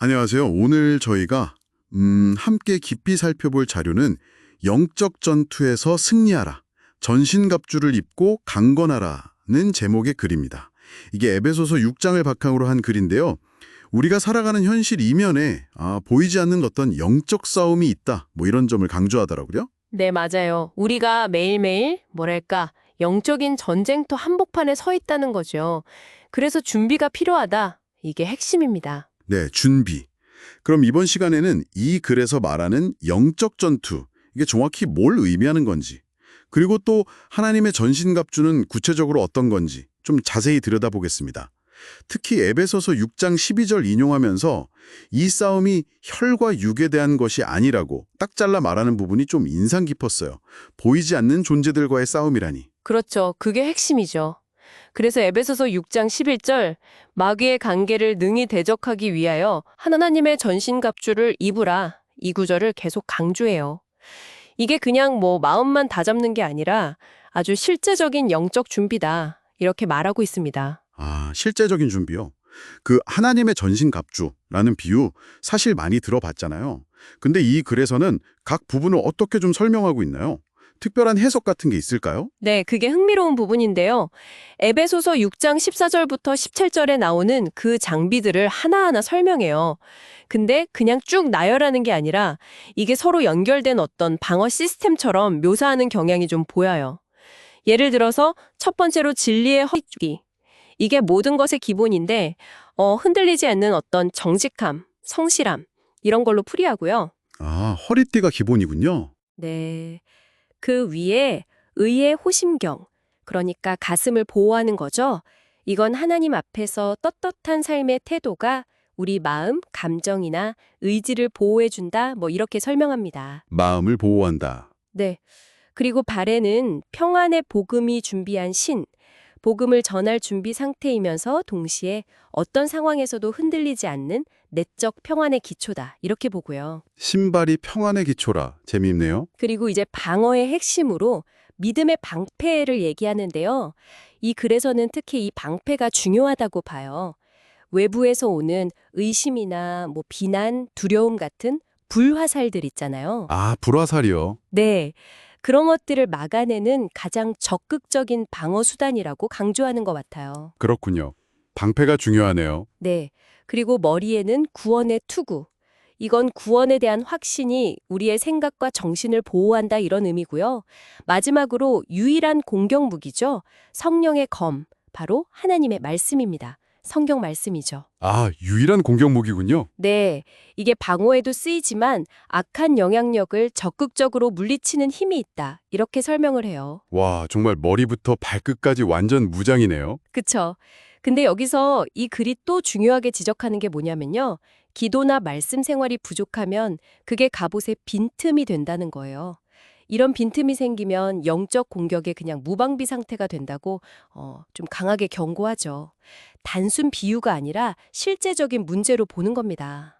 안녕하세요. 오늘 저희가 함께 깊이 살펴볼 자료는 영적 전투에서 승리하라, 전신갑주를 입고 강건하라는 제목의 글입니다. 이게 에베소서 6장을 바탕으로 한 글인데요. 우리가 살아가는 현실 이면에 보이지 않는 어떤 영적 싸움이 있다, 뭐 이런 점을 강조하더라고요. 네, 맞아요. 우리가 매일매일, 영적인 전쟁터 한복판에 서 있다는 거죠. 그래서 준비가 필요하다. 이게 핵심입니다. 네, 준비. 그럼 이번 시간에는 이 글에서 말하는 영적 전투, 이게 정확히 뭘 의미하는 건지, 그리고 또 하나님의 전신갑주는 구체적으로 어떤 건지 좀 자세히 들여다보겠습니다. 특히 에베소서 6장 12절 인용하면서 이 싸움이 혈과 육에 대한 것이 아니라고 딱 잘라 말하는 부분이 좀 인상 깊었어요. 보이지 않는 존재들과의 싸움이라니. 그렇죠. 그게 핵심이죠. 그래서 에베소서 6장 11절, 마귀의 관계를 능히 대적하기 위하여 하나님의 전신갑주를 입으라. 이 구절을 계속 강조해요. 이게 그냥 마음만 다잡는 게 아니라 아주 실제적인 영적 준비다. 이렇게 말하고 있습니다. 실제적인 준비요. 그 하나님의 전신갑주라는 비유 사실 많이 들어봤잖아요. 근데 이 글에서는 각 부분을 어떻게 좀 설명하고 있나요? 특별한 해석 같은 게 있을까요? 네, 그게 흥미로운 부분인데요. 에베소서 6장 14절부터 17절에 나오는 그 장비들을 하나하나 설명해요. 근데 그냥 쭉 나열하는 게 아니라 이게 서로 연결된 어떤 방어 시스템처럼 묘사하는 경향이 좀 보여요. 예를 들어서 첫 번째로 진리의 허리띠. 이게 모든 것의 기본인데 흔들리지 않는 어떤 정직함, 성실함 이런 걸로 풀이하고요. 허리띠가 기본이군요. 네. 그 위에 의의 호심경, 그러니까 가슴을 보호하는 거죠. 이건 하나님 앞에서 떳떳한 삶의 태도가 우리 마음, 감정이나 의지를 보호해준다, 이렇게 설명합니다. 마음을 보호한다. 네. 그리고 발에는 평안의 복음이 준비한 신, 복음을 전할 준비 상태이면서 동시에 어떤 상황에서도 흔들리지 않는 내적 평안의 기초다, 이렇게 보고요. 신발이 평안의 기초라. 재미있네요. 그리고 이제 방어의 핵심으로 믿음의 방패를 얘기하는데요. 이 글에서는 특히 이 방패가 중요하다고 봐요. 외부에서 오는 의심이나 비난, 두려움 같은 불화살들 있잖아요. 불화살이요. 네. 그런 것들을 막아내는 가장 적극적인 방어 수단이라고 강조하는 것 같아요. 그렇군요. 방패가 중요하네요. 네. 그리고 머리에는 구원의 투구. 이건 구원에 대한 확신이 우리의 생각과 정신을 보호한다 이런 의미고요. 마지막으로 유일한 공격 무기죠. 성령의 검, 바로 하나님의 말씀입니다. 성경 말씀이죠. 유일한 공격 무기군요. 네, 이게 방어에도 쓰이지만 악한 영향력을 적극적으로 물리치는 힘이 있다. 이렇게 설명을 해요. 와, 정말 머리부터 발끝까지 완전 무장이네요. 그쵸? 근데 여기서 이 글이 또 중요하게 지적하는 게 뭐냐면요. 기도나 말씀 생활이 부족하면 그게 갑옷의 빈틈이 된다는 거예요. 이런 빈틈이 생기면 영적 공격에 그냥 무방비 상태가 된다고 좀 강하게 경고하죠. 단순 비유가 아니라 실제적인 문제로 보는 겁니다.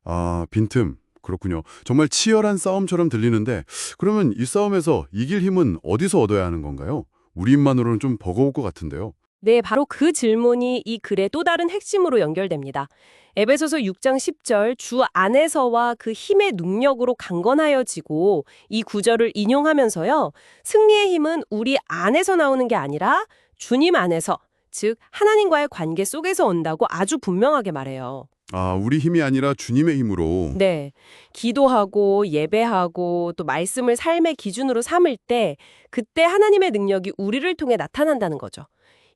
빈틈. 그렇군요. 정말 치열한 싸움처럼 들리는데 그러면 이 싸움에서 이길 힘은 어디서 얻어야 하는 건가요? 우리 힘만으로는 좀 버거울 것 같은데요. 네, 바로 그 질문이 이 글의 또 다른 핵심으로 연결됩니다. 에베소서 6장 10절 주 안에서와 그 힘의 능력으로 강건하여지고 이 구절을 인용하면서요. 승리의 힘은 우리 안에서 나오는 게 아니라 주님 안에서, 즉 하나님과의 관계 속에서 온다고 아주 분명하게 말해요. 우리 힘이 아니라 주님의 힘으로. 네. 기도하고 예배하고 또 말씀을 삶의 기준으로 삼을 때 그때 하나님의 능력이 우리를 통해 나타난다는 거죠.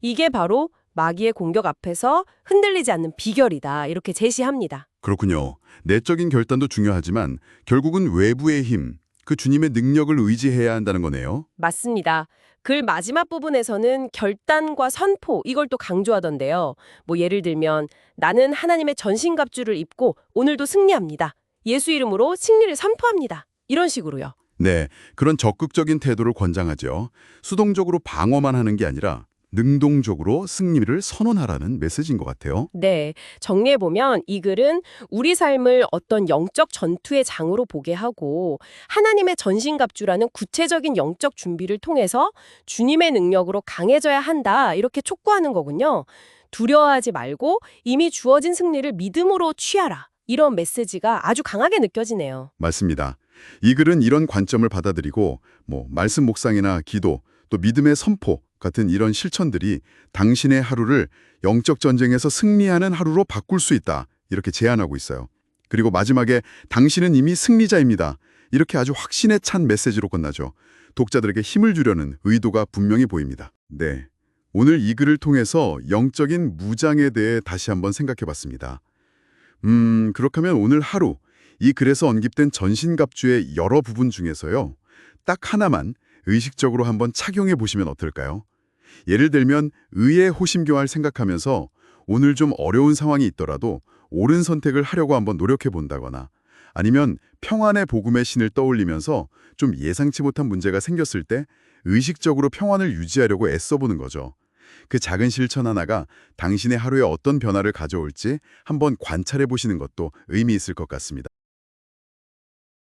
이게 바로 마귀의 공격 앞에서 흔들리지 않는 비결이다. 이렇게 제시합니다. 그렇군요. 내적인 결단도 중요하지만 결국은 외부의 힘, 그 주님의 능력을 의지해야 한다는 거네요. 맞습니다. 글 마지막 부분에서는 결단과 선포 이걸 또 강조하던데요. 예를 들면 나는 하나님의 전신갑주를 입고 오늘도 승리합니다. 예수 이름으로 승리를 선포합니다. 이런 식으로요. 네, 그런 적극적인 태도를 권장하죠. 수동적으로 방어만 하는 게 아니라 능동적으로 승리를 선언하라는 메시지인 것 같아요. 네, 정리해보면 이 글은 우리 삶을 어떤 영적 전투의 장으로 보게 하고 하나님의 전신갑주라는 구체적인 영적 준비를 통해서 주님의 능력으로 강해져야 한다 이렇게 촉구하는 거군요. 두려워하지 말고 이미 주어진 승리를 믿음으로 취하라. 이런 메시지가 아주 강하게 느껴지네요. 맞습니다. 이 글은 이런 관점을 받아들이고 말씀 묵상이나 기도, 또 믿음의 선포 같은 이런 실천들이 당신의 하루를 영적 전쟁에서 승리하는 하루로 바꿀 수 있다. 이렇게 제안하고 있어요. 그리고 마지막에 당신은 이미 승리자입니다. 이렇게 아주 확신에 찬 메시지로 끝나죠. 독자들에게 힘을 주려는 의도가 분명히 보입니다. 네. 오늘 이 글을 통해서 영적인 무장에 대해 다시 한번 생각해 봤습니다. 그렇다면 오늘 하루 이 글에서 언급된 전신갑주의 여러 부분 중에서요. 딱 하나만 의식적으로 한번 착용해 보시면 어떨까요? 예를 들면 의의 호심교활 생각하면서 오늘 좀 어려운 상황이 있더라도 옳은 선택을 하려고 한번 노력해 본다거나 아니면 평안의 복음의 신을 떠올리면서 좀 예상치 못한 문제가 생겼을 때 의식적으로 평안을 유지하려고 애써보는 거죠. 그 작은 실천 하나가 당신의 하루에 어떤 변화를 가져올지 한번 관찰해 보시는 것도 의미 있을 것 같습니다.